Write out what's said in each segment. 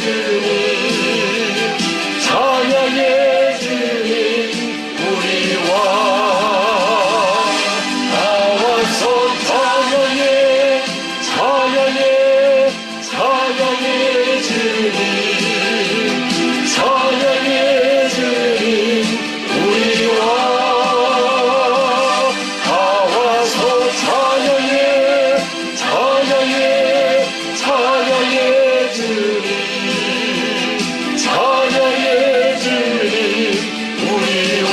주님 찬양해 주님 우리와 나와서 찬양해 찬양해 찬양해 주님 찬양해 주님 우리와 나와서 찬양해 찬양해 찬양해 주님 찬양해 주님 우리와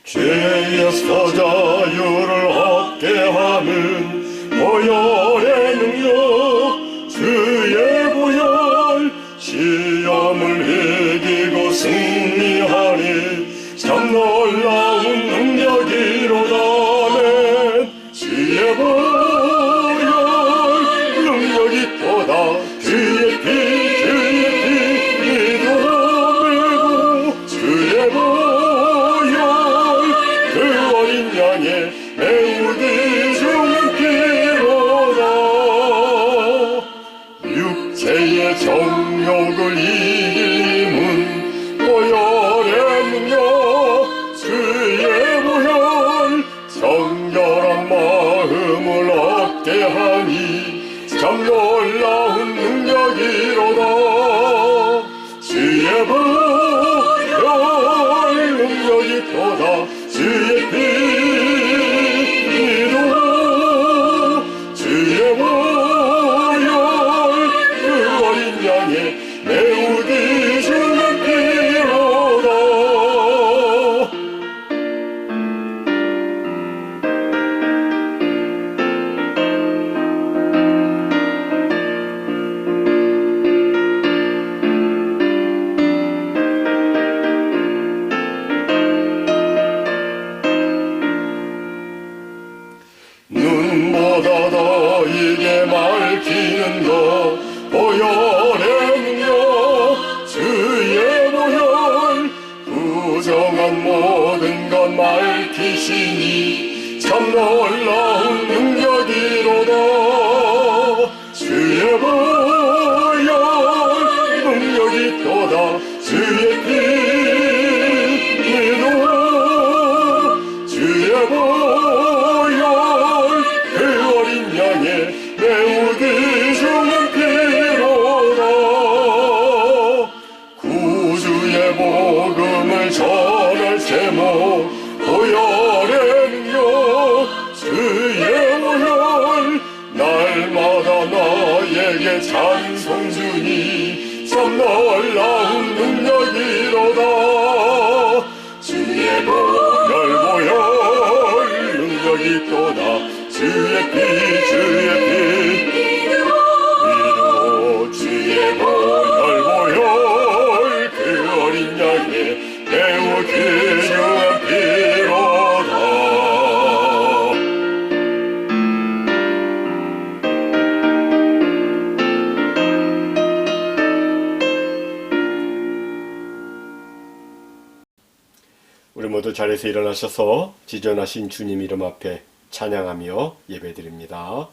죄에서 자유를 얻게 하는 보혈의 능력 주의 보혈 시험을 이기고 승리하니 참 놀라운 능력이로다네 주의 보혈 능력이 또다 주의 피 믿음으로 주의 보혈 그 어린 양의 매우 귀중한 피로다 육체의 정욕을 이길 힘은 보혈의 능력 주의 보혈 정결한 마음을 얻게 하니 참 놀라운 능력이로다 주의 보혈 능력이 또다 주의 피로 주의 보혈 그 어린 양의 매우 귀중한 피로다 눈보다 너에게 밝히는 것 보혈의 능력 주의 보혈 부정한 모든 것 밝히시니 참 놀라운 능력이로다 주의 보혈 능력이 또다 주의 피로 주의 보혈 그 어린 양의 매우 귀중한 피로다 구주의 복음을 전할 제목 보혈의 능력 주의 보혈 날마다 나에게 찬송 주니 참 놀라운 능력이로다 주의 보혈 능력이 또다 주의 피 믿음 주의 보혈 그 어린 양의 매우 귀중한 피로다 우리 모두 자리에서 일어나셔서 지존하신 주님 이름 앞에 찬양하며 예배드립니다.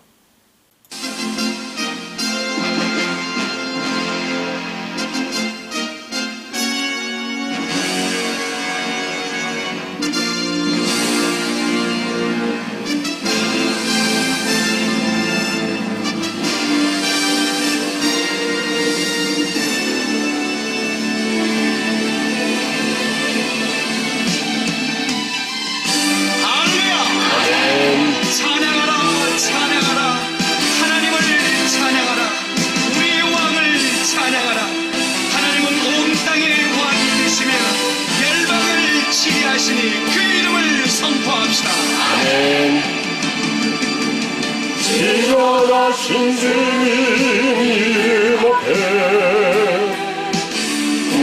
지존하신 주님 이름 앞에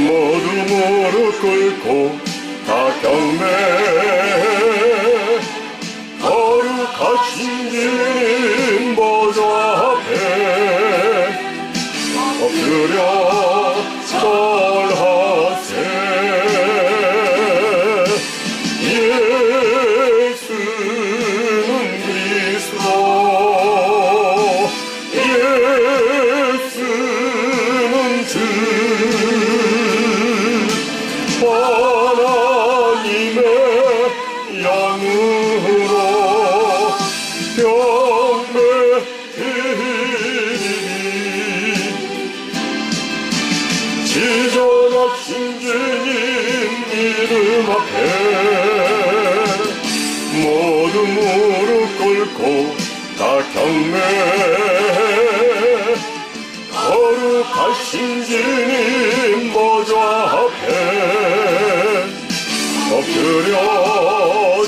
모두 무릎 꿇고 다 경배 거룩한 거룩하신 주님 보좌 앞에 엎드려 절하세. 예수는 그리스도, 예수는 주, 하나님의 영으로 경배드리리. 지존하신 주님 이름 앞에 모두 무릎 꿇고 다 경배. 거룩하신 주님 보좌 앞에 엎드려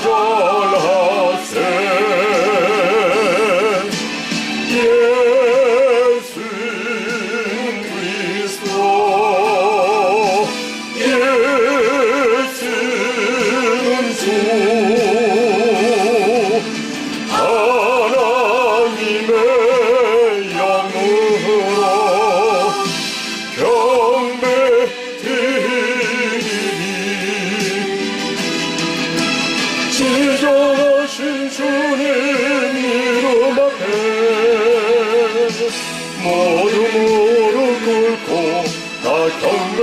절하세. 예수는 그리스도, 예수는 주, 하나님의 영으로 경배드리리. 지존하신 주님 이름 앞에 모두 무릎 꿇고 다 경배.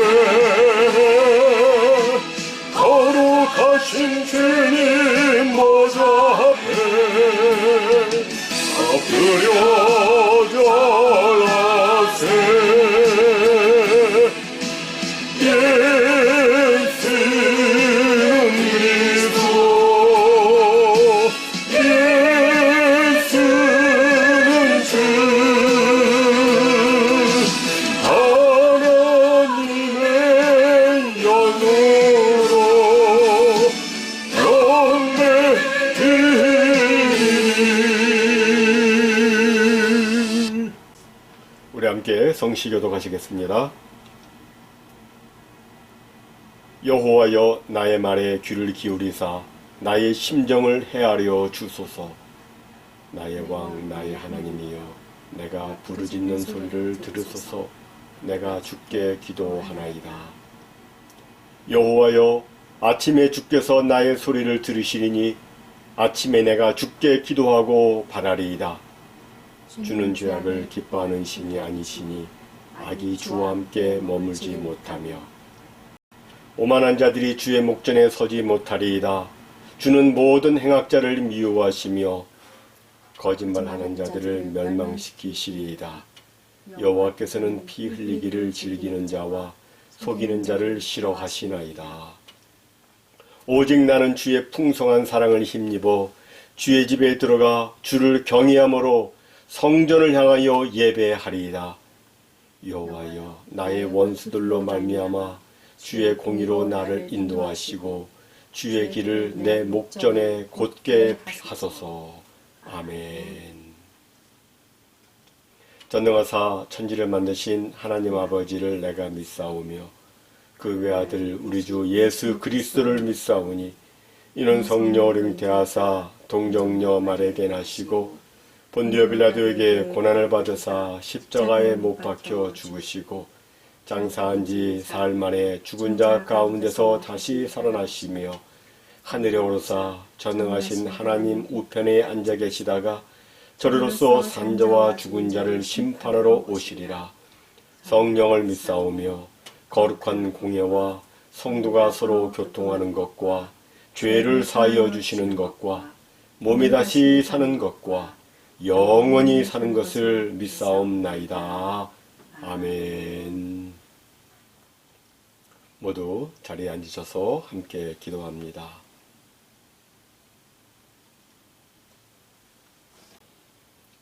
거룩하신 주님 보좌 앞에 엎드려 절하세. 예수는 그리스도, 예수는 주, 하나님의 영으로 경배드리리. 우리 함께 성시교도 가시겠습니다. 여호와여, 나의 말에 귀를 기울이사 나의 심정을 헤아려 주소서. 나의 왕, 나의 하나님이여, 내가 부르짖는 소리를 들으소서. 내가 주께 기도하나이다. 여호와여, 아침에 주께서 나의 소리를 들으시리니 아침에 내가 주께 기도하고 바라리이다. 주는 죄악을 기뻐하는 신이 아니시니 악이 주와 함께 머물지 못하며 오만한 자들이 주의 목전에 서지 못하리이다. 주는 모든 행악자를 미워하시며 거짓말하는 자들을 멸망시키시리이다. 여호와께서는 피 흘리기를 즐기는 자와 속이는 자를 싫어하시나이다. 오직 나는 주의 풍성한 사랑을 힘입어 주의 집에 들어가 주를 경외함으로 성전을 향하여 예배하리이다. 여호와여, 나의 원수들로 말미암아 주의 공의로 나를 인도하시고 주의 길을 내 목전에 곧게 하소서. 아멘. 전능하사 천지를 만드신 하나님 아버지를 내가 믿사오며 그 외아들 우리 주 예수 그리스도를 믿사오니 이는 성령을 대하사 동정녀 마리아에게 나시고 본디오 빌라도에게 고난을 받으사 십자가에 못 박혀 죽으시고 장사한 지 사흘 만에 죽은 자 가운데서 다시 살아나시며 하늘에 오르사 전능하신 하나님 우편에 앉아 계시다가 저리로서 산자와 죽은 자를 심판하러 오시리라. 성령을 믿사오며 거룩한 공예와 성도가 서로 교통하는 것과 죄를 사하여 주시는 것과 몸이 다시 사는 것과 영원히 사는 것을 믿사옵나이다. 아멘. 모두 자리에 앉으셔서 함께 기도합니다.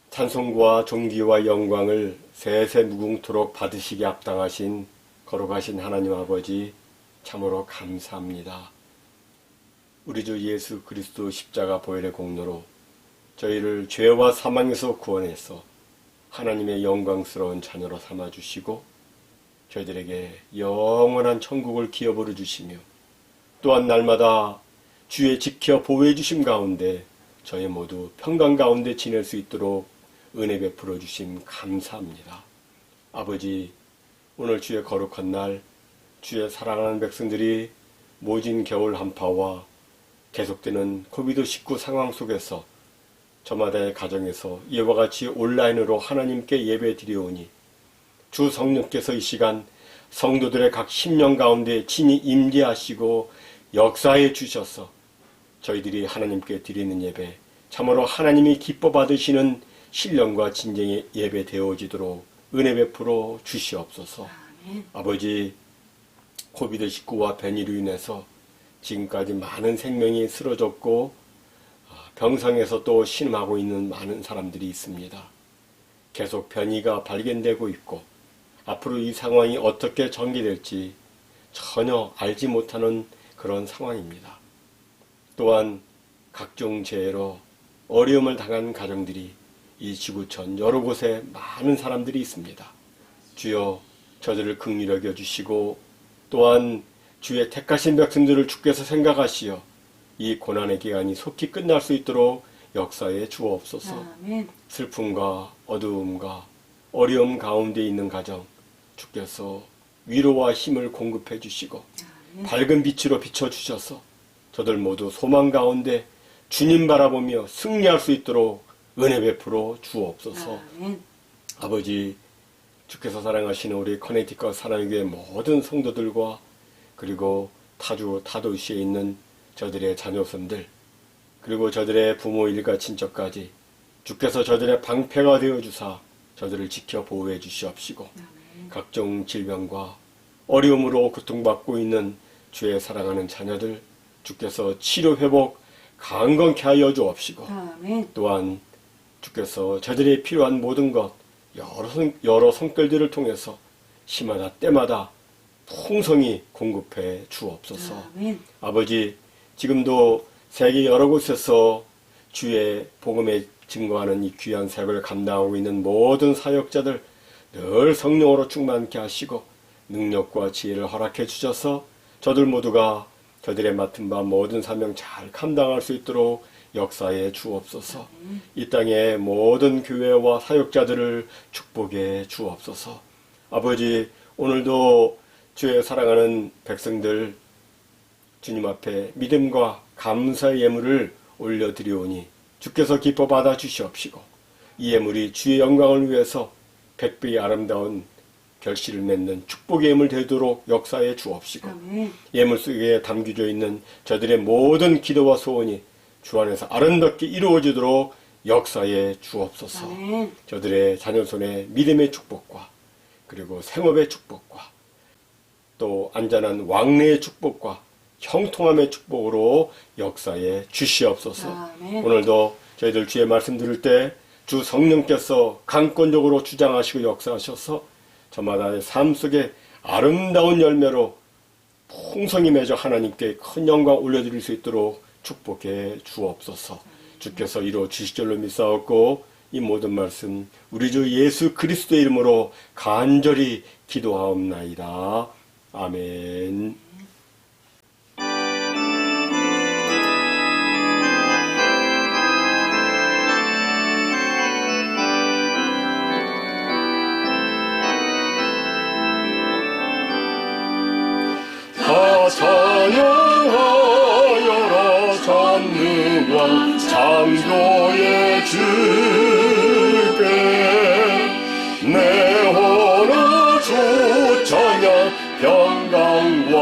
찬송과 존귀와 영광을 세세 무궁토록 받으시기 합당하신 거룩하신 하나님 아버지, 참으로 감사합니다. 우리 주 예수 그리스도 십자가 보혈의 공로로 저희를 죄와 사망에서 구원해서 하나님의 영광스러운 자녀로 삼아주시고 저희들에게 영원한 천국을 기업으로 주시며 또한 날마다 주의 지켜 보호해 주심 가운데 저희 모두 평강 가운데 지낼 수 있도록 은혜 베풀어 주심 감사합니다. 아버지, 오늘 주의 거룩한 날, 주의 사랑하는 백성들이 모진 겨울 한파와 계속되는 코비드-19 상황 속에서 저마다의 가정에서 이와 같이 온라인으로 하나님께 예배 드리오니 주 성령께서 이 시간 성도들의 각 심령 가운데 친히 임재하시고 역사해 주셔서 저희들이 하나님께 드리는 예배, 참으로 하나님이 기뻐 받으시는 신령과 진정의 예배 되어지도록 은혜 베풀어 주시옵소서. 아멘. 아버지, 코비드-19와 변이로 인해서 지금까지 많은 생명이 쓰러졌고 병상에서 또 신음하고 있는 많은 사람들이 있습니다. 계속 변이가 발견되고 있고 앞으로 이 상황이 어떻게 전개될지 전혀 알지 못하는 그런 상황입니다. 또한 각종 재해로 어려움을 당한 가정들이 이 지구촌 여러 곳에 많은 사람들이 있습니다. 주여 저들을 긍휼히 여겨주시고 또한 주의 택하신 백성들을 주께서 생각하시어 이 고난의 기간이 속히 끝날 수 있도록 역사에 주옵소서. 아멘. 슬픔과 어두움과 어려움 가운데 있는 가정 주께서 위로와 힘을 공급해 주시고 밝은 빛으로 비춰주셔서 저들 모두 소망 가운데 주님 바라보며 승리할 수 있도록 은혜 베풀어 주옵소서. 아멘. 아버지, 주께서 사랑하시는 우리 커네티컷 사랑교회 모든 성도들과 그리고 타주 타도시에 있는 저들의 자녀손들 그리고 저들의 부모 일가 친척까지 주께서 저들의 방패가 되어주사 저들을 지켜 보호해 주시옵시고 각종 질병과 어려움으로 고통받고 있는 주의 사랑하는 자녀들 주께서 치료 회복 강건케 하여 주옵시고 아멘. 또한 주께서 저들이 필요한 모든 것 여러 성결들을 통해서 시마다 때마다 풍성히 공급해 주옵소서. 아멘. 아버지, 지금도 세계 여러 곳에서 주의 복음에 증거하는 이 귀한 사역을 감당하고 있는 모든 사역자들 늘 성령으로 충만케 하시고 능력과 지혜를 허락해 주셔서 저들 모두가 저들의 맡은 바 모든 사명 잘 감당할 수 있도록 역사해 주옵소서. 이 땅의 모든 교회와 사역자들을 축복해 주옵소서. 아버지, 오늘도 주의 사랑하는 백성들 주님 앞에 믿음과 감사의 예물을 올려드리오니 주께서 기뻐 받아 주시옵시고 이 예물이 주의 영광을 위해서 백배의 아름다운 결실을 맺는 축복의 예물 되도록 역사해 주옵시고 아멘. 예물 속에 담겨져 있는 저들의 모든 기도와 소원이 주 안에서 아름답게 이루어지도록 역사해 주옵소서. 아멘. 저들의 자녀손의 믿음의 축복과 그리고 생업의 축복과 또 안전한 왕래의 축복과 형통함의 축복으로 역사에 주시옵소서. 아멘. 오늘도 저희들 주의 말씀 들을 때 주 성령께서 강권적으로 주장하시고 역사하셔서 저마다의 삶 속에 아름다운 열매로 풍성히 맺어 하나님께 큰 영광 올려드릴 수 있도록 축복해 주옵소서. 주께서 이루어 주실 줄로 믿사옵고 이 모든 말씀 우리 주 예수 그리스도의 이름으로 간절히 기도하옵나이다. 아멘. 다 찬양하여라 전능한 창조의 주께 내 혼을 주 찬양 평강과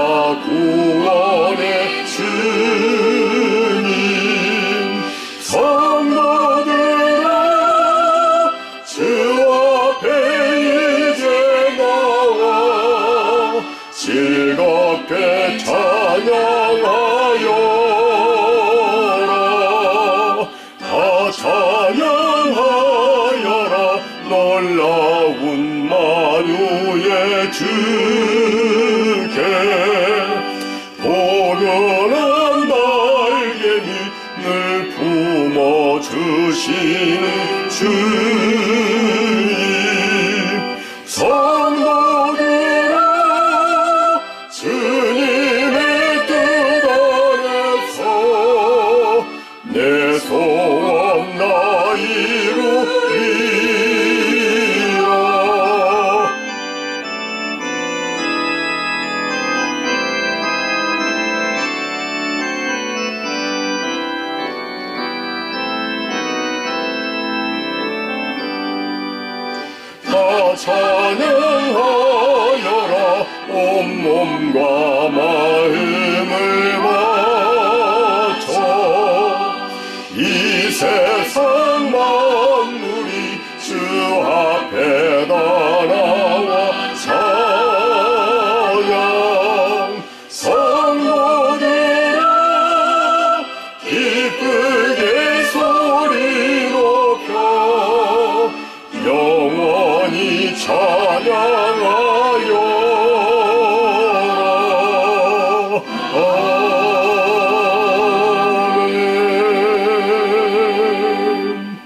구원의 주님 성도들아 주 앞에 이제 나와 즐겁게 찬양하여라 다 찬양하여라 놀라운 만유의 주께 포근한 날개미 늘 품어주시는 주님 성도들아 주님의 뜻 안에서 내 소원 찬양하여라. 온몸과 마음을 바쳐 이 세상 만물이 주 앞에 다 나와 찬양. 성도들아 기쁘게 소리 높여 영원히 찬양하여라. 아멘.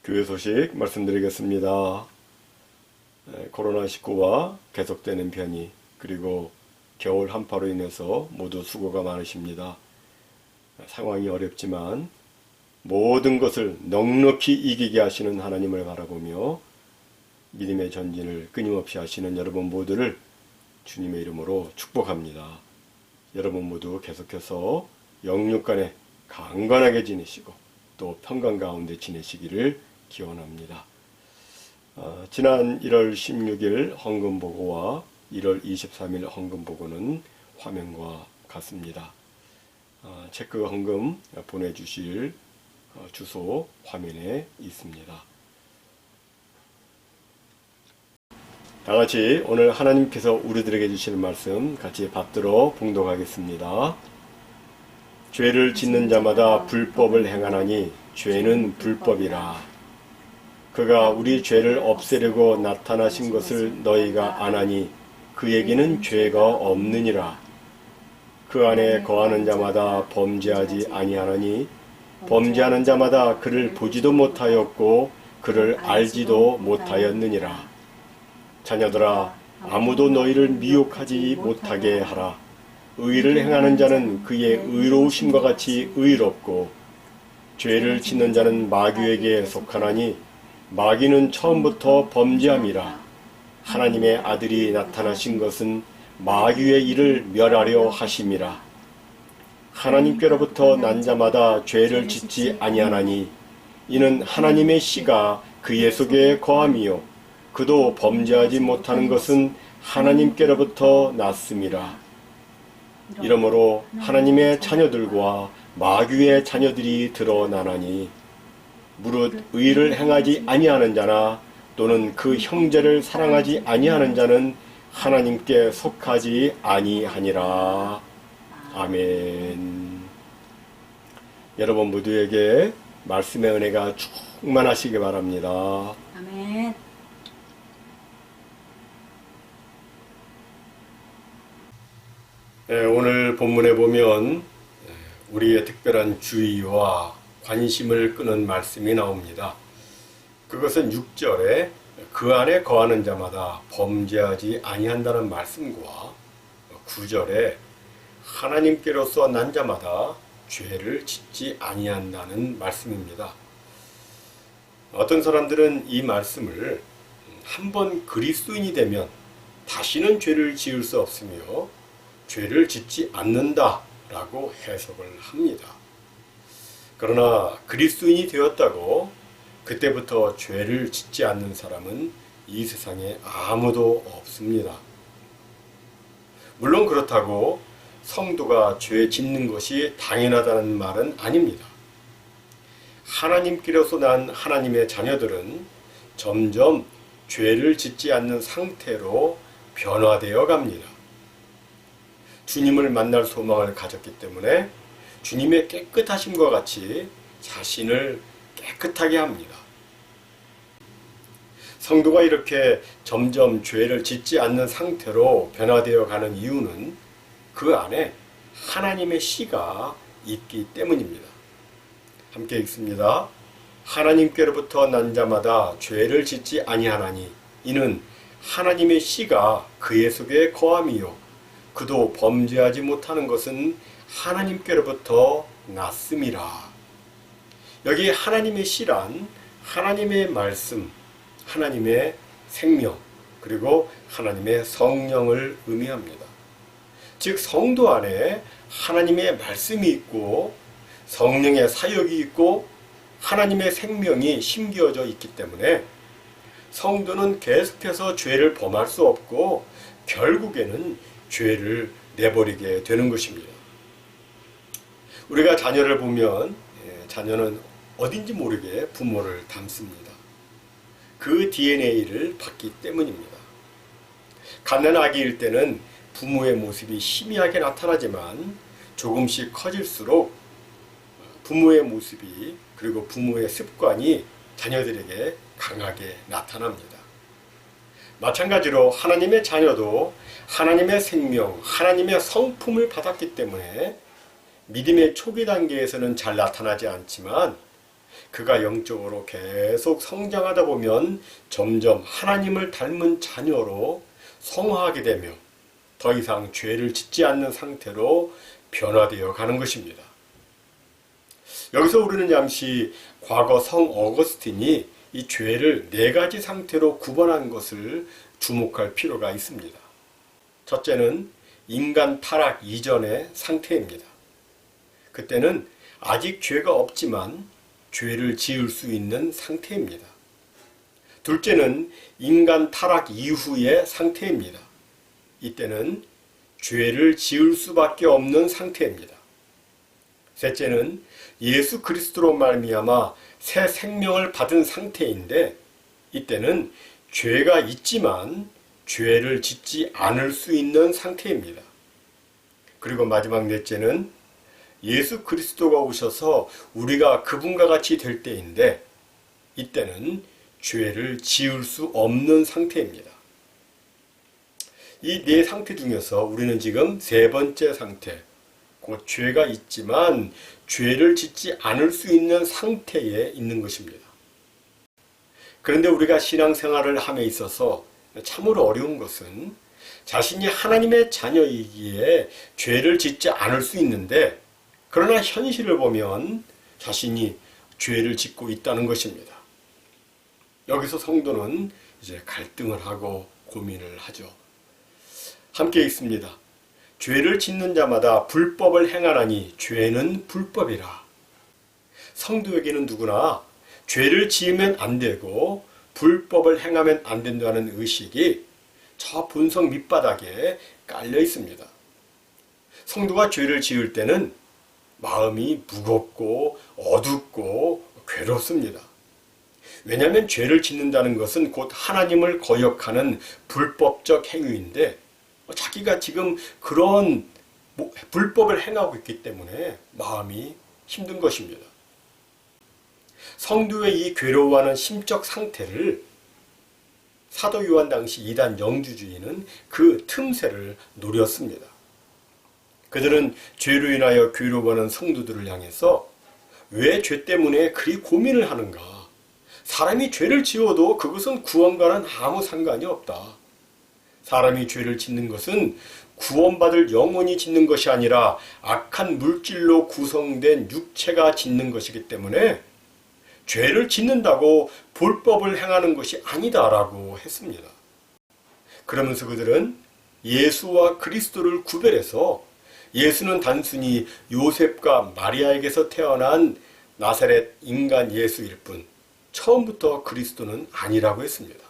교회 소식 말씀드리겠습니다. 코로나19와 계속되는 변이, 그리고 겨울 한파로 인해서 모두 수고가 많으십니다. 상황이 어렵지만 모든 것을 넉넉히 이기게 하시는 하나님을 바라보며 믿음의 전진을 끊임없이 하시는 여러분 모두를 주님의 이름으로 축복합니다. 여러분 모두 계속해서 영육 간에 강건하게 지내시고 또 평강 가운데 지내시기를 기원합니다. 지난 1월 16일 헌금보고와 1월 23일 헌금보고는 화면과 같습니다. 체크 헌금 보내주실 주소 화면에 있습니다. 다같이 오늘 하나님께서 우리들에게 주시는 말씀 같이 받들어 봉독하겠습니다. 죄를 짓는 자마다 불법을 행하나니 죄는 불법이라. 그가 우리 죄를 없애려고 나타나신 것을 너희가 아나니 그에게는 죄가 없느니라. 그 안에 거하는 자마다 범죄하지 아니하나니 범죄하는 자마다 그를 보지도 못하였고 그를 알지도 못하였느니라. 자녀들아, 아무도 너희를 미혹하지 못하게 하라. 의를 행하는 자는 그의 의로우심과 같이 의롭고 죄를 짓는 자는 마귀에게 속하나니 마귀는 처음부터 범죄함이라. 하나님의 아들이 나타나신 것은 마귀의 일을 멸하려 하심이라. 하나님께로부터 난 자마다 죄를 짓지 아니하나니 이는 하나님의 씨가 그의 속에 거함이요 그도 범죄하지 못하는 것은 하나님께로부터 났음이라. 이러므로 하나님의 자녀들과 마귀의 자녀들이 드러나나니 무릇 의를 행하지 아니하는 자나 또는 그 형제를 사랑하지 아니하는 자는 하나님께 속하지 아니하니라. 아멘. 여러분 모두에게 말씀의 은혜가 충만하시기 바랍니다. 아멘. 오늘 본문에 보면 우리의 특별한 주의와 관심을 끄는 말씀이 나옵니다. 그것은 6절에 그 안에 거하는 자마다 범죄하지 아니한다는 말씀과 9절에 하나님께로서 난 자마다 죄를 짓지 아니한다는 말씀입니다. 어떤 사람들은 이 말씀을 한번 그리스도인이 되면 다시는 죄를 지을 수 없으며 죄를 짓지 않는다라고 해석을 합니다. 그러나 그리스도인이 되었다고 그때부터 죄를 짓지 않는 사람은 이 세상에 아무도 없습니다. 물론 그렇다고 성도가 죄 짓는 것이 당연하다는 말은 아닙니다. 하나님께로서 난 하나님의 자녀들은 점점 죄를 짓지 않는 상태로 변화되어 갑니다. 주님을 만날 소망을 가졌기 때문에 주님의 깨끗하심과 같이 자신을 깨끗하게 합니다. 성도가 이렇게 점점 죄를 짓지 않는 상태로 변화되어 가는 이유는 그 안에 하나님의 씨가 있기 때문입니다. 함께 읽습니다. 하나님께로부터 난 자마다 죄를 짓지 아니하나니 이는 하나님의 씨가 그의 속에 거함이요 그도 범죄하지 못하는 것은 하나님께로부터 났음이라. 여기 하나님의 씨란 하나님의 말씀, 하나님의 생명, 그리고 하나님의 성령을 의미합니다. 즉 성도 안에 하나님의 말씀이 있고 성령의 사역이 있고 하나님의 생명이 심겨져 있기 때문에 성도는 계속해서 죄를 범할 수 없고 결국에는 죄를 내버리게 되는 것입니다. 우리가 자녀를 보면 자녀는 어딘지 모르게 부모를 닮습니다. 그 DNA를 받기 때문입니다. 갓난아기일 때는 부모의 모습이 희미하게 나타나지만 조금씩 커질수록 부모의 모습이 그리고 부모의 습관이 자녀들에게 강하게 나타납니다. 마찬가지로 하나님의 자녀도 하나님의 생명, 하나님의 성품을 받았기 때문에 믿음의 초기 단계에서는 잘 나타나지 않지만 그가 영적으로 계속 성장하다 보면 점점 하나님을 닮은 자녀로 성화하게 되며 더 이상 죄를 짓지 않는 상태로 변화되어 가는 것입니다. 여기서 우리는 잠시 과거 성 어거스틴이 이 죄를 4가지 상태로 구분한 것을 주목할 필요가 있습니다. 첫째는 인간 타락 이전의 상태입니다. 그때는 아직 죄가 없지만 죄를 지을 수 있는 상태입니다. 둘째는 인간 타락 이후의 상태입니다. 이때는 죄를 지을 수밖에 없는 상태입니다. 셋째는 예수 그리스도로 말미암아 새 생명을 받은 상태인데 이때는 죄가 있지만 죄를 짓지 않을 수 있는 상태입니다. 그리고 마지막 넷째는 예수 그리스도가 오셔서 우리가 그분과 같이 될 때인데 이때는 죄를 지을 수 없는 상태입니다. 이 4상태 중에서 우리는 지금 3번째 상태, 곧 죄가 있지만 죄를 짓지 않을 수 있는 상태에 있는 것입니다. 그런데 우리가 신앙생활을 함에 있어서 참으로 어려운 것은 자신이 하나님의 자녀이기에 죄를 짓지 않을 수 있는데 그러나 현실을 보면 자신이 죄를 짓고 있다는 것입니다. 여기서 성도는 이제 갈등을 하고 고민을 하죠. 함께 읽습니다. 죄를 짓는 자마다 불법을 행하나니 죄는 불법이라. 성도에게는 누구나 죄를 지으면 안 되고 불법을 행하면 안 된다는 의식이 저 본성 밑바닥에 깔려 있습니다. 성도가 죄를 지을 때는 마음이 무겁고 어둡고 괴롭습니다. 왜냐하면 죄를 짓는다는 것은 곧 하나님을 거역하는 불법적 행위인데 자기가 지금 그런 불법을 행하고 있기 때문에 마음이 힘든 것입니다. 성도의 이 괴로워하는 심적 상태를 사도 요한 당시 이단 영주주의는 그 틈새를 노렸습니다. 그들은 죄로 인하여 괴로워하는 성도들을 향해서 왜 죄 때문에 그리 고민을 하는가? 사람이 죄를 지어도 그것은 구원과는 아무 상관이 없다. 사람이 죄를 짓는 것은 구원받을 영혼이 짓는 것이 아니라 악한 물질로 구성된 육체가 짓는 것이기 때문에 죄를 짓는다고 불법을 행하는 것이 아니다라고 했습니다. 그러면서 그들은 예수와 그리스도를 구별해서 예수는 단순히 요셉과 마리아에게서 태어난 나사렛 인간 예수일 뿐 처음부터 그리스도는 아니라고 했습니다.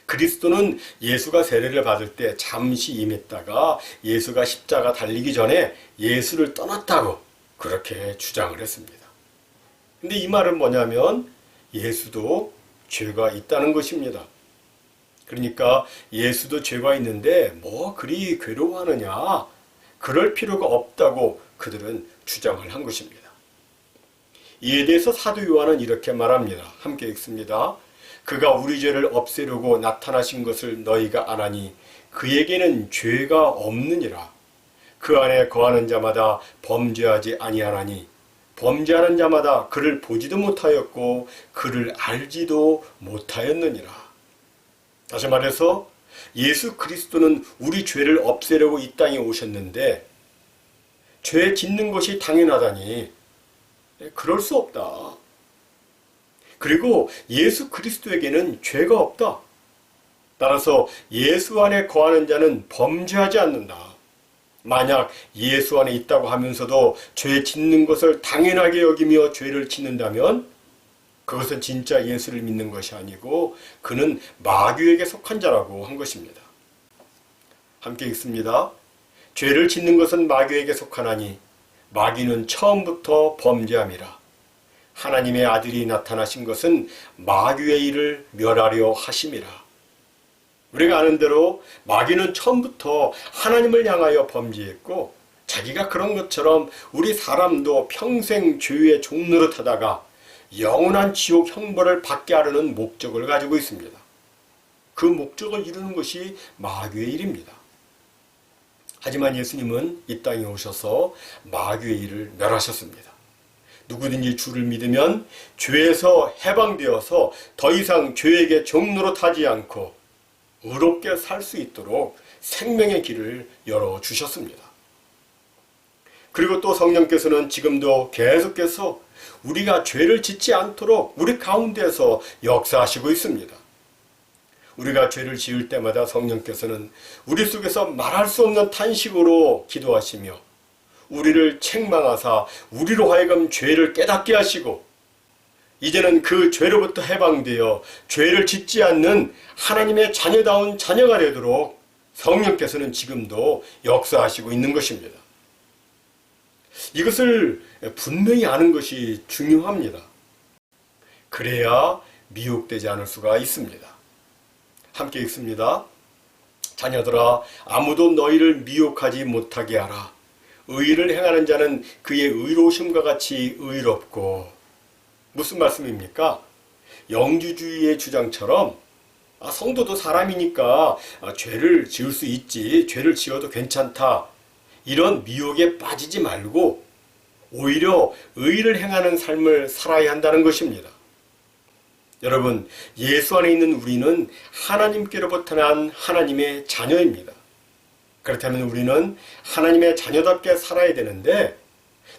그리스도는 예수가 세례를 받을 때 잠시 임했다가 예수가 십자가 달리기 전에 예수를 떠났다고 그렇게 주장을 했습니다. 근데 이 말은 뭐냐면 예수도 죄가 있다는 것입니다. 그러니까 예수도 죄가 있는데 뭐 그리 괴로워하느냐? 그럴 필요가 없다고 그들은 주장을 한 것입니다. 이에 대해서 사도 요한은 이렇게 말합니다. 함께 읽습니다. 그가 우리 죄를 없애려고 나타나신 것을 너희가 아나니 그에게는 죄가 없느니라. 그 안에 거하는 자마다 범죄하지 아니하나니 범죄하는 자마다 그를 보지도 못하였고 그를 알지도 못하였느니라. 다시 말해서 예수 그리스도는 우리 죄를 없애려고 이 땅에 오셨는데 죄 짓는 것이 당연하다니 그럴 수 없다. 그리고 예수 그리스도에게는 죄가 없다. 따라서 예수 안에 거하는 자는 범죄하지 않는다. 만약 예수 안에 있다고 하면서도 죄 짓는 것을 당연하게 여기며 죄를 짓는다면 그것은 진짜 예수를 믿는 것이 아니고 그는 마귀에게 속한 자라고 한 것입니다. 함께 읽습니다. 죄를 짓는 것은 마귀에게 속하나니 마귀는 처음부터 범죄함이라. 하나님의 아들이 나타나신 것은 마귀의 일을 멸하려 하심이라. 우리가 아는 대로 마귀는 처음부터 하나님을 향하여 범죄했고 자기가 그런 것처럼 우리 사람도 평생 죄의 종노릇하다가 영원한 지옥 형벌을 받게 하려는 목적을 가지고 있습니다. 그 목적을 이루는 것이 마귀의 일입니다. 하지만 예수님은 이 땅에 오셔서 마귀의 일을 멸하셨습니다. 누구든지 주를 믿으면 죄에서 해방되어서 더 이상 죄에게 종노릇하지 않고 의롭게 살 수 있도록 생명의 길을 열어주셨습니다. 그리고 또 성령께서는 지금도 계속해서 우리가 죄를 짓지 않도록 우리 가운데서 역사하시고 있습니다. 우리가 죄를 지을 때마다 성령께서는 우리 속에서 말할 수 없는 탄식으로 기도하시며 우리를 책망하사 우리로 하여금 죄를 깨닫게 하시고 이제는 그 죄로부터 해방되어 죄를 짓지 않는 하나님의 자녀다운 자녀가 되도록 성령께서는 지금도 역사하시고 있는 것입니다. 이것을 분명히 아는 것이 중요합니다. 그래야 미혹되지 않을 수가 있습니다. 함께 읽습니다. 자녀들아, 아무도 너희를 미혹하지 못하게 하라. 의를 행하는 자는 그의 의로우심과 같이 의롭고. 무슨 말씀입니까? 영주주의의 주장처럼 성도도 사람이니까 죄를 지을 수 있지, 죄를 지어도 괜찮다, 이런 미혹에 빠지지 말고 오히려 의를 행하는 삶을 살아야 한다는 것입니다. 여러분, 예수 안에 있는 우리는 하나님께로부터 난 하나님의 자녀입니다. 그렇다면 우리는 하나님의 자녀답게 살아야 되는데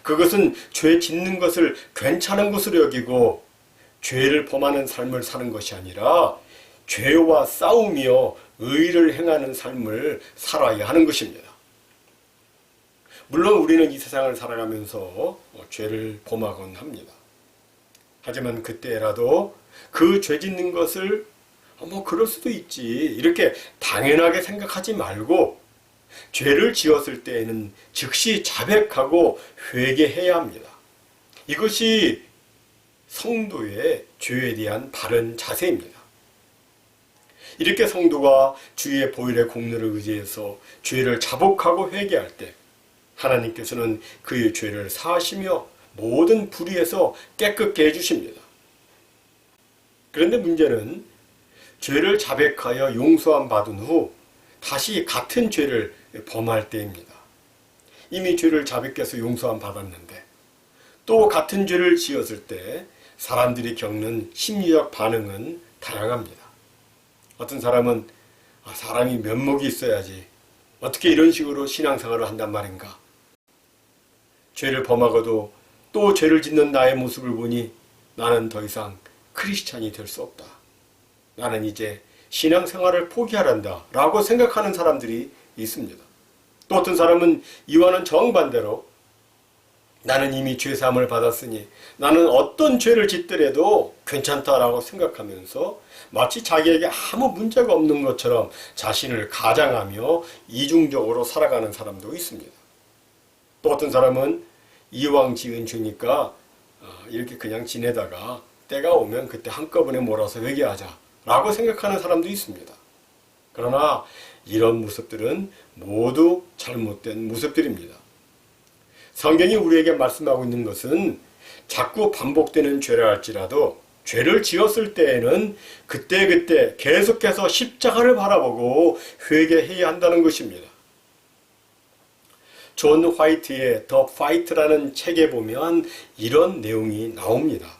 그것은 죄 짓는 것을 괜찮은 것으로 여기고 죄를 범하는 삶을 사는 것이 아니라 죄와 싸우며 의를 행하는 삶을 살아야 하는 것입니다. 물론 우리는 이 세상을 살아가면서 죄를 범하곤 합니다. 하지만 그때라도 그 죄 짓는 것을 그럴 수도 있지 이렇게 당연하게 생각하지 말고 죄를 지었을 때에는 즉시 자백하고 회개해야 합니다. 이것이 성도의 죄에 대한 바른 자세입니다. 이렇게 성도가 주의 보혈의 공로를 의지해서 죄를 자복하고 회개할 때 하나님께서는 그의 죄를 사하시며 모든 불의에서 깨끗게 해주십니다. 그런데 문제는 죄를 자백하여 용서함 받은 후 다시 같은 죄를 범할 때입니다. 이미 죄를 자백해서 용서함 받았는데 또 같은 죄를 지었을 때 사람들이 겪는 심리적 반응은 다양합니다. 어떤 사람은 사람이 면목이 있어야지 어떻게 이런 식으로 신앙생활을 한단 말인가. 죄를 범하고도 또 죄를 짓는 나의 모습을 보니 나는 더 이상 크리스찬이 될 수 없다. 나는 이제 신앙생활을 포기하란다 라고 생각하는 사람들이 있습니다. 또 어떤 사람은 이와는 정반대로 나는 이미 죄사함을 받았으니 나는 어떤 죄를 짓더라도 괜찮다라고 생각하면서 마치 자기에게 아무 문제가 없는 것처럼 자신을 가장하며 이중적으로 살아가는 사람도 있습니다. 또 어떤 사람은 이왕 지은 죄니까 이렇게 그냥 지내다가 때가 오면 그때 한꺼번에 몰아서 회개하자 라고 생각하는 사람도 있습니다. 그러나 이런 모습들은 모두 잘못된 모습들입니다. 성경이 우리에게 말씀하고 있는 것은 자꾸 반복되는 죄라 할지라도 죄를 지었을 때에는 그때그때 계속해서 십자가를 바라보고 회개해야 한다는 것입니다. 존 화이트의 더 파이트라는 책에 보면 이런 내용이 나옵니다.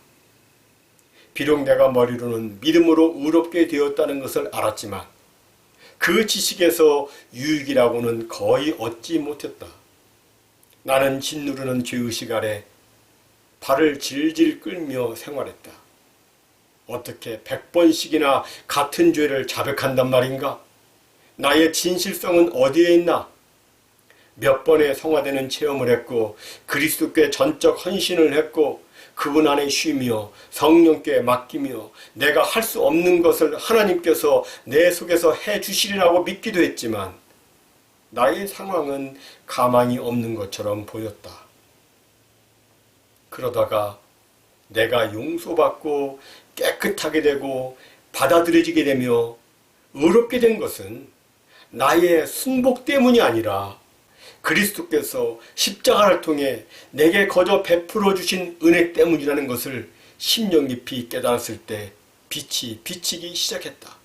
비록 내가 머리로는 믿음으로 의롭게 되었다는 것을 알았지만 그 지식에서 유익이라고는 거의 얻지 못했다. 나는 짓누르는 죄의식 아래 발을 질질 끌며 생활했다. 어떻게 100번씩이나 같은 죄를 자백한단 말인가? 나의 진실성은 어디에 있나? 몇 번의 성화되는 체험을 했고 그리스도께 전적 헌신을 했고 그분 안에 쉬며 성령께 맡기며 내가 할 수 없는 것을 하나님께서 내 속에서 해 주시리라고 믿기도 했지만 나의 상황은 가망이 없는 것처럼 보였다. 그러다가 내가 용서받고 깨끗하게 되고 받아들여지게 되며 의롭게 된 것은 나의 순복 때문이 아니라 그리스도께서 십자가를 통해 내게 거저 베풀어 주신 은혜 때문이라는 것을 심령 깊이 깨달았을 때 빛이 비치기 시작했다.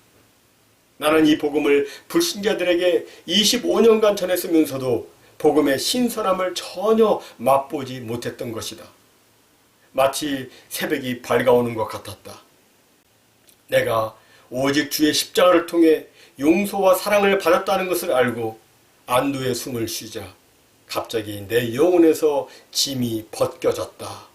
나는 이 복음을 불신자들에게 25년간 전했으면서도 복음의 신선함을 전혀 맛보지 못했던 것이다. 마치 새벽이 밝아오는 것 같았다. 내가 오직 주의 십자가를 통해 용서와 사랑을 받았다는 것을 알고 안도의 숨을 쉬자 갑자기 내 영혼에서 짐이 벗겨졌다.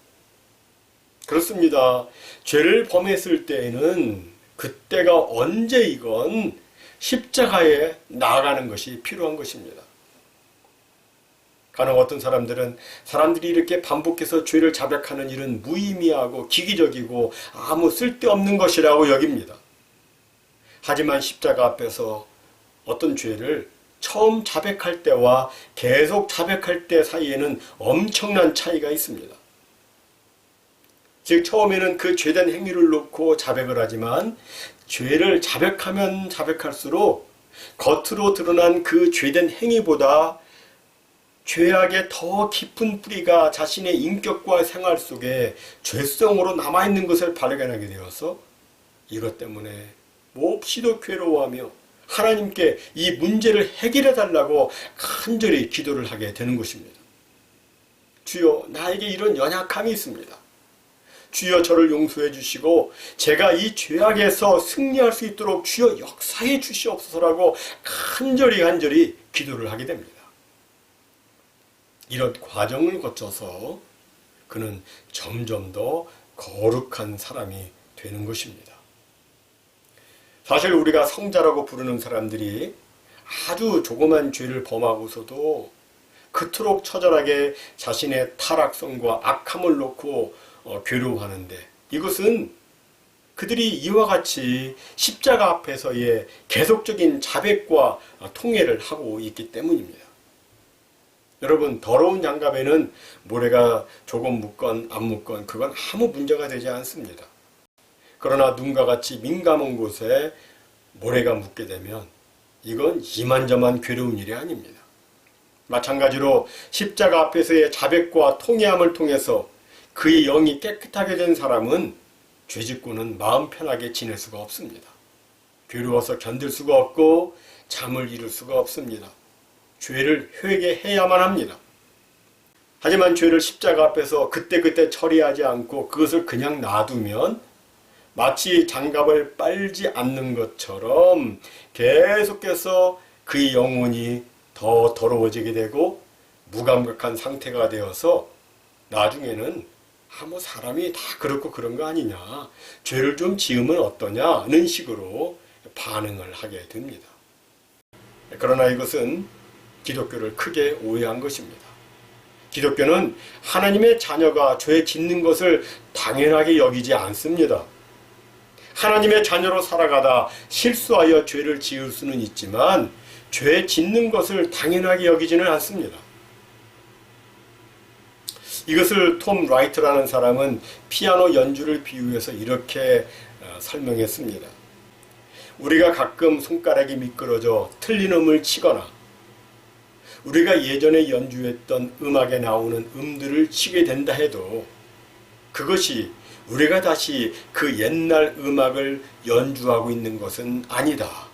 그렇습니다. 죄를 범했을 때에는 그때가 언제이건 십자가에 나아가는 것이 필요한 것입니다. 간혹 어떤 사람들이 이렇게 반복해서 죄를 자백하는 일은 무의미하고 기기적이고 아무 쓸데없는 것이라고 여깁니다. 하지만 십자가 앞에서 어떤 죄를 처음 자백할 때와 계속 자백할 때 사이에는 엄청난 차이가 있습니다. 즉 처음에는 그 죄된 행위를 놓고 자백을 하지만 죄를 자백하면 자백할수록 겉으로 드러난 그 죄된 행위보다 죄악의 더 깊은 뿌리가 자신의 인격과 생활 속에 죄성으로 남아있는 것을 발견하게 되어서 이것 때문에 몹시도 괴로워하며 하나님께 이 문제를 해결해 달라고 간절히 기도를 하게 되는 것입니다. 주여, 나에게 이런 연약함이 있습니다. 주여, 저를 용서해 주시고 제가 이 죄악에서 승리할 수 있도록 주여 역사해 주시옵소서라고 간절히 기도를 하게 됩니다. 이런 과정을 거쳐서 그는 점점 더 거룩한 사람이 되는 것입니다. 사실 우리가 성자라고 부르는 사람들이 아주 조그만 죄를 범하고서도 그토록 처절하게 자신의 타락성과 악함을 놓고 괴로워하는데 이것은 그들이 이와 같이 십자가 앞에서의 계속적인 자백과 통회를 하고 있기 때문입니다. 여러분, 더러운 장갑에는 모래가 조금 묻건 안 묻건 그건 아무 문제가 되지 않습니다. 그러나 눈과 같이 민감한 곳에 모래가 묻게 되면 이건 이만저만 괴로운 일이 아닙니다. 마찬가지로 십자가 앞에서의 자백과 통회함을 통해서 그의 영이 깨끗하게 된 사람은 죄짓고는 마음 편하게 지낼 수가 없습니다. 괴로워서 견딜 수가 없고 잠을 이룰 수가 없습니다. 죄를 회개해야만 합니다. 하지만 죄를 십자가 앞에서 그때그때 처리하지 않고 그것을 그냥 놔두면 마치 장갑을 빨지 않는 것처럼 계속해서 그의 영혼이 더 더러워지게 되고 무감각한 상태가 되어서 나중에는 사람이 다 그렇고 그런 거 아니냐, 죄를 좀 지으면 어떠냐는 식으로 반응을 하게 됩니다. 그러나 이것은 기독교를 크게 오해한 것입니다. 기독교는 하나님의 자녀가 죄 짓는 것을 당연하게 여기지 않습니다. 하나님의 자녀로 살아가다 실수하여 죄를 지을 수는 있지만 죄 짓는 것을 당연하게 여기지는 않습니다. 이것을 톰 라이트라는 사람은 피아노 연주를 비유해서 이렇게 설명했습니다. 우리가 가끔 손가락이 미끄러져 틀린 음을 치거나 우리가 예전에 연주했던 음악에 나오는 음들을 치게 된다 해도 그것이 우리가 다시 그 옛날 음악을 연주하고 있는 것은 아니다.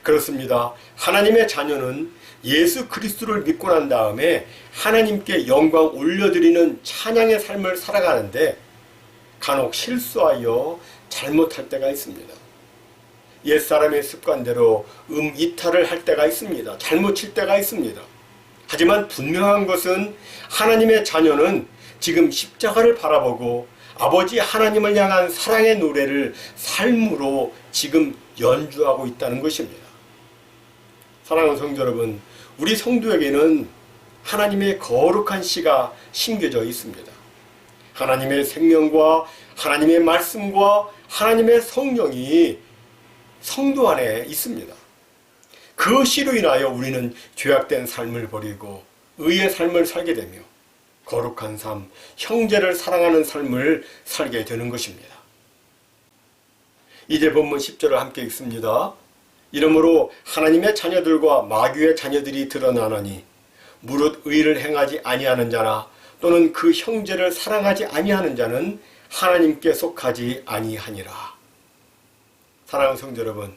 그렇습니다. 하나님의 자녀는 예수 그리스도를 믿고 난 다음에 하나님께 영광 올려드리는 찬양의 삶을 살아가는데 간혹 실수하여 잘못할 때가 있습니다. 옛사람의 습관대로 이탈을 할 때가 있습니다. 잘못 칠 때가 있습니다. 하지만 분명한 것은 하나님의 자녀는 지금 십자가를 바라보고 아버지 하나님을 향한 사랑의 노래를 삶으로 지금 연주하고 있다는 것입니다. 사랑하는 성도 여러분, 우리 성도에게는 하나님의 거룩한 씨가 심겨져 있습니다. 하나님의 생명과 하나님의 말씀과 하나님의 성령이 성도 안에 있습니다. 그 씨로 인하여 우리는 죄악된 삶을 버리고 의의 삶을 살게 되며 거룩한 삶, 형제를 사랑하는 삶을 살게 되는 것입니다. 이제 본문 10절을 함께 읽습니다. 이러므로 하나님의 자녀들과 마귀의 자녀들이 드러나느니 무릇 의를 행하지 아니하는 자나 또는 그 형제를 사랑하지 아니하는 자는 하나님께 속하지 아니하니라. 사랑하는 성도 여러분,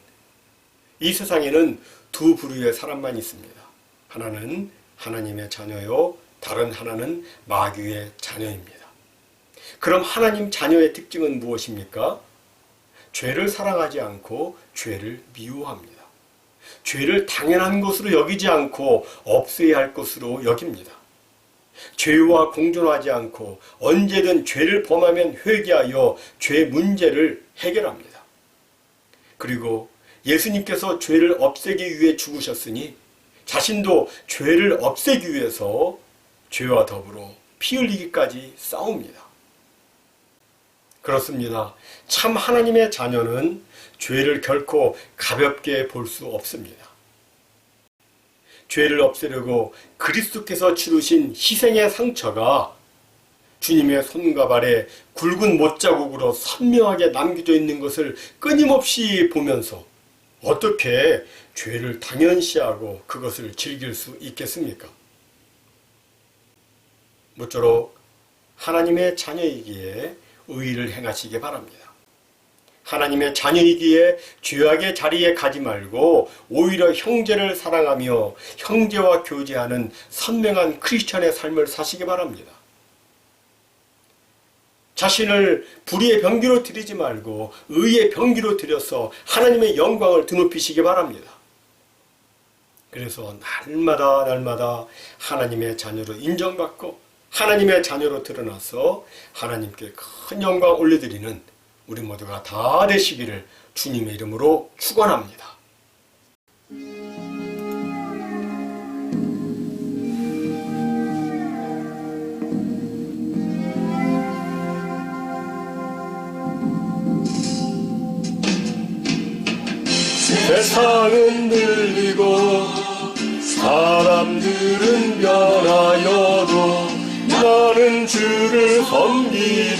이 세상에는 두 부류의 사람만 있습니다. 하나는 하나님의 자녀요, 다른 하나는 마귀의 자녀입니다. 그럼 하나님 자녀의 특징은 무엇입니까? 죄를 사랑하지 않고 죄를 미워합니다. 죄를 당연한 것으로 여기지 않고 없애야 할 것으로 여깁니다. 죄와 공존하지 않고 언제든 죄를 범하면 회개하여 죄 문제를 해결합니다. 그리고 예수님께서 죄를 없애기 위해 죽으셨으니 자신도 죄를 없애기 위해서 죄와 더불어 피 흘리기까지 싸웁니다. 그렇습니다. 참 하나님의 자녀는 죄를 결코 가볍게 볼 수 없습니다. 죄를 없애려고 그리스도께서 치르신 희생의 상처가 주님의 손과 발에 굵은 못자국으로 선명하게 남겨져 있는 것을 끊임없이 보면서 어떻게 죄를 당연시하고 그것을 즐길 수 있겠습니까? 모쪼록 하나님의 자녀이기에 의를 행하시기 바랍니다. 하나님의 자녀이기에 죄악의 자리에 가지 말고 오히려 형제를 사랑하며 형제와 교제하는 선명한 크리스천의 삶을 사시기 바랍니다. 자신을 불의의 병기로 드리지 말고 의의 병기로 드려서 하나님의 영광을 드높이시기 바랍니다. 그래서 날마다 하나님의 자녀로 인정받고 하나님의 자녀로 드러나서 하나님께 큰 영광 올려드리는 우리 모두가 다 되시기를 주님의 이름으로 축원합니다. 세상은 늘리고 사람들은 변하여도 나는 주를 섬기리.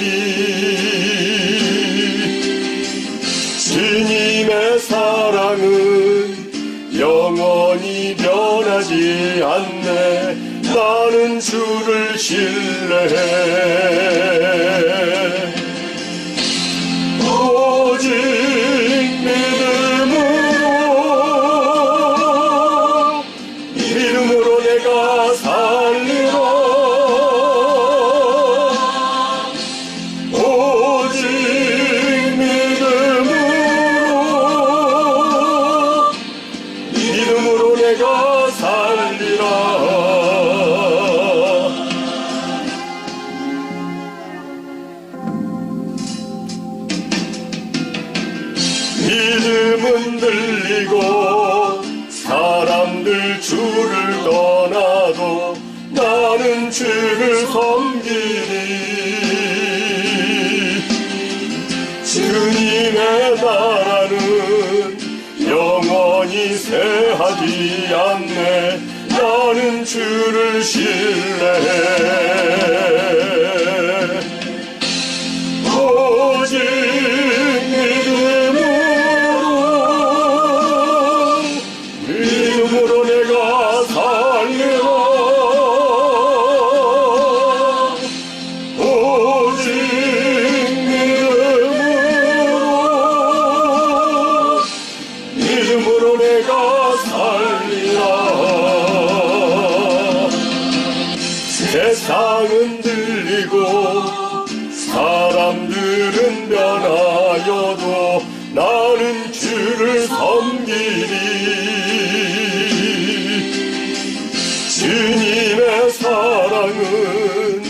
주님의 사랑은 영원히 변하지 않네. 나는 주를 신뢰해. 오직 믿음으로 내가 살리라. 오직 믿음으로 내가 살리라. 믿음은 들리고 사람들 주를 떠나도 나는 주를 섬기리. 주님의 나라는 영원히 쇠하지 않네. 나는 주를 신뢰해. 오직 믿음으로 내가 살리라. 오직 믿음으로 내가 살리라. 세상은 들리고 사람들은 변하여도 나는 주를 섬기리. 주님의 사랑은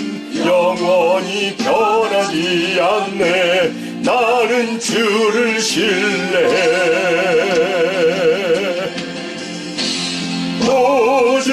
영원히 변하지 않네. 나는 주를 신뢰해. 오직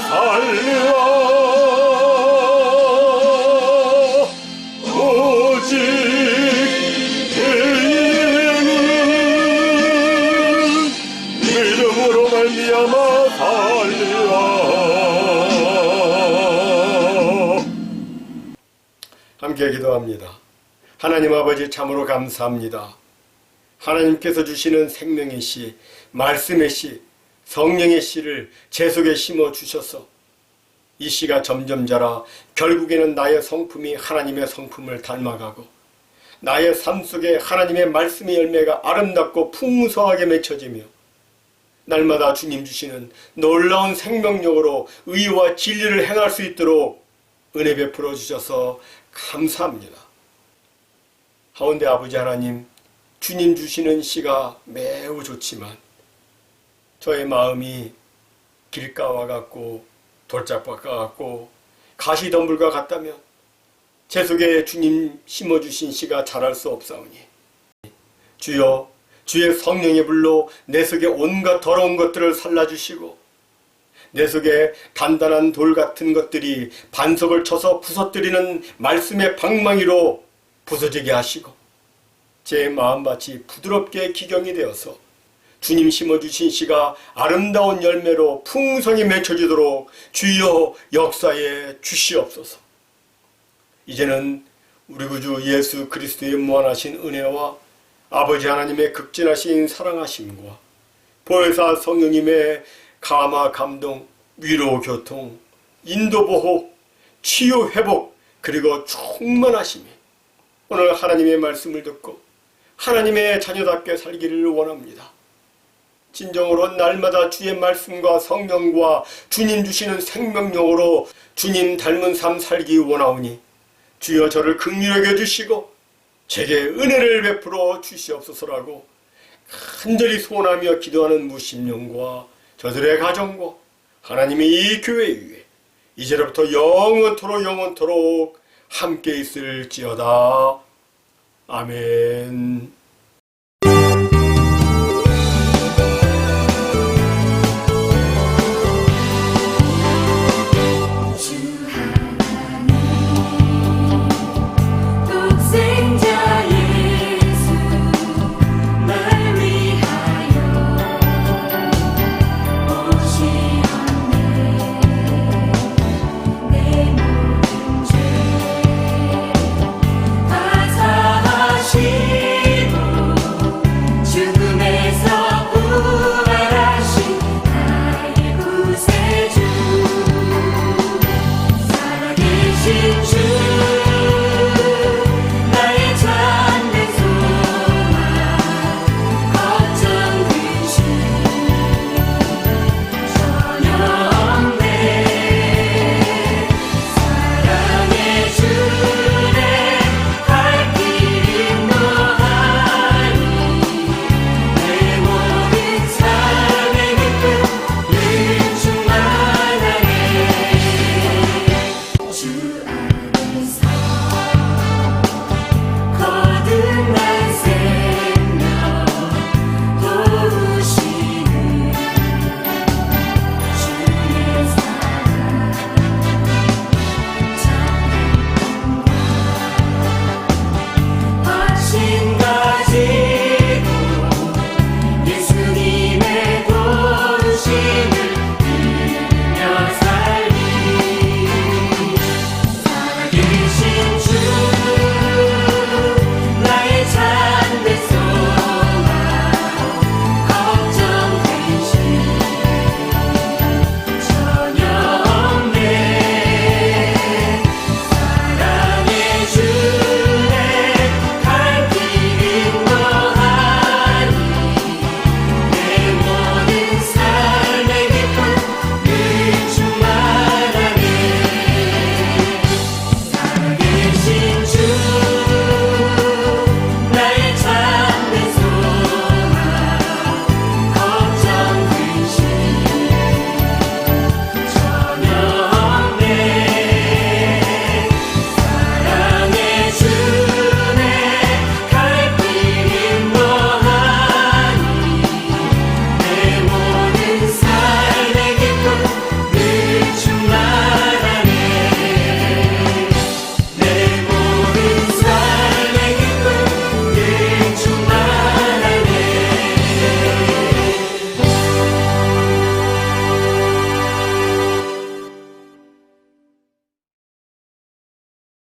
살리라. 오직 믿음으로 말미암아 살리라. 함께 기도합니다. 하나님 아버지, 참으로 감사합니다. 하나님께서 주시는 생명의 씨, 말씀의 씨, 성령의 씨를 제 속에 심어 주셔서 이 씨가 점점 자라 결국에는 나의 성품이 하나님의 성품을 닮아가고 나의 삶 속에 하나님의 말씀의 열매가 아름답고 풍성하게 맺혀지며 날마다 주님 주시는 놀라운 생명력으로 의와 진리를 행할 수 있도록 은혜 베풀어 주셔서 감사합니다. 하온데 아버지 하나님, 주님 주시는 씨가 매우 좋지만 저의 마음이 길가와 같고 돌짝밭과 같고 가시덤불과 같다면 제 속에 주님 심어주신 씨가 자랄 수 없사오니 주여, 주의 성령의 불로 내 속에 온갖 더러운 것들을 살라주시고 내 속에 단단한 돌 같은 것들이 반석을 쳐서 부서뜨리는 말씀의 방망이로 부서지게 하시고 제 마음밭이 부드럽게 기경이 되어서 주님 심어주신 씨가 아름다운 열매로 풍성히 맺혀지도록 주여 역사에 주시옵소서. 이제는 우리 구주 예수 그리스도의 무한하신 은혜와 아버지 하나님의 극진하신 사랑하심과 보혜사 성령님의 감화 감동, 위로 교통, 인도 보호, 치유 회복, 그리고 충만하심이 오늘 하나님의 말씀을 듣고 하나님의 자녀답게 살기를 원합니다. 진정으로 날마다 주의 말씀과 성령과 주님 주시는 생명력으로 주님 닮은 삶 살기 원하오니 주여 저를 긍휼하게 해주시고 제게 은혜를 베풀어 주시옵소서라고 간절히 소원하며 기도하는 무심령과 저들의 가정과 하나님의 이 교회 위에 이제로부터 영원토록 함께 있을지어다. 아멘.